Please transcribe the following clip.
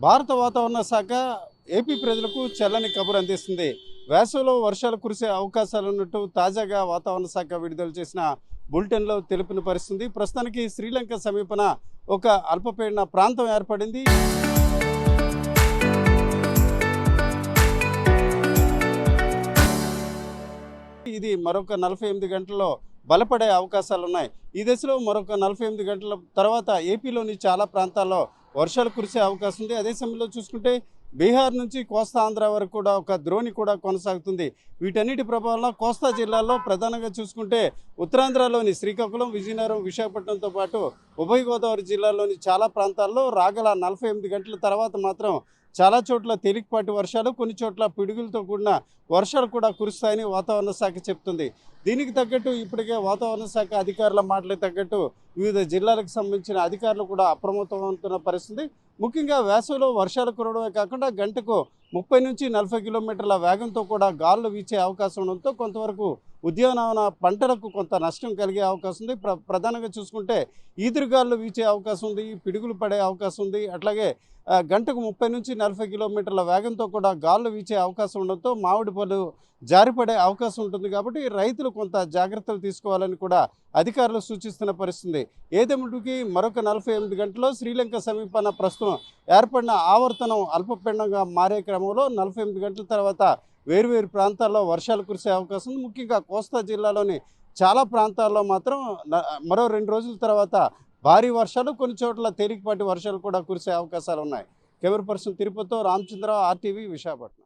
భారత వాతావరణ శాఖ ఏపీ ప్రజలకు చల్లని కబురు అందిస్తుంది. వేసవిలో వర్షాలు కురిసే అవకాశాలున్నట్టు తాజాగా వాతావరణ శాఖ విడుదల చేసిన బులెటిన్లో తెలిపిన పరిస్థితి. ప్రస్తుతానికి శ్రీలంక సమీపన ఒక అల్పపీడన ప్రాంతం ఏర్పడింది. ఇది మరొక 48 గంటల్లో బలపడే అవకాశాలున్నాయి. ఈ దశలో మరొక 48 గంటల తర్వాత ఏపీలోని చాలా ప్రాంతాల్లో వర్షాలు కురిసే అవకాశం ఉంది. అదే సమయంలో చూసుకుంటే బీహార్ నుంచి కోస్తా ఆంధ్ర వరకు కూడా ఒక ద్రోణి కూడా కొనసాగుతుంది. వీటన్నిటి ప్రభావంలో కోస్తా జిల్లాల్లో ప్రధానంగా చూసుకుంటే ఉత్తరాంధ్రలోని శ్రీకాకుళం, విజయనగరం, విశాఖపట్నంతో పాటు ఉభయ గోదావరి జిల్లాల్లోని చాలా ప్రాంతాల్లో రాగల 48 గంటల తర్వాత మాత్రం చాలా చోట్ల తేలికపాటి వర్షాలు, కొన్ని చోట్ల పిడుగులతో కూడిన వర్షాలు కూడా కురుస్తాయని వాతావరణ శాఖ చెప్తుంది. దీనికి తగ్గట్టు ఇప్పటికే వాతావరణ శాఖ అధికారుల మాటలకు తగ్గట్టు వివిధ జిల్లాలకు సంబంధించిన అధికారులు కూడా అప్రమత్తమవుతున్న పరిస్థితి. ముఖ్యంగా వేసవిలో వర్షాలు కురవడమే కాకుండా గంటకు 30 నుంచి 40 కిలోమీటర్ల వేగంతో కూడా గాలులు వీచే అవకాశం ఉండడంతో కొంతవరకు ఉద్యానవన పంటలకు కొంత నష్టం కలిగే అవకాశం ఉంది. ప్రధానంగా చూసుకుంటే ఈదురుగాలు వీచే అవకాశం ఉంది, పిడుగులు పడే అవకాశం ఉంది. అట్లాగే గంటకు 30 నుంచి 40 కిలోమీటర్ల వేగంతో కూడా గాలులు వీచే అవకాశం ఉండడంతో మామిడి పళ్ళు జారిపడే అవకాశం ఉంటుంది. కాబట్టి రైతులు కొంత జాగ్రత్తలు తీసుకోవాలని కూడా అధికారులు సూచిస్తున్న పరిస్థితి. ఏదేమిటికి మరొక 48 గంటల్లో శ్రీలంక సమీపాన ప్రస్తుతం ఏర్పడిన ఆవర్తనం అల్పపీడనంగా మారే క్రమంలో 48 గంటల తర్వాత వేరువేరు ప్రాంతాల్లో వర్షాలు కురిసే అవకాశం ఉంది. ముఖ్యంగా కోస్తా జిల్లాలోని చాలా ప్రాంతాల్లో మాత్రం మరో 2 రోజుల తర్వాత భారీ వర్షాలు, కొన్ని చోట్ల తేలికపాటి వర్షాలు కూడా కురిసే అవకాశాలు ఉన్నాయి. కెమెరా పర్సన్ తిరుపతితో రామచంద్ర, RTV, విశాఖపట్నం.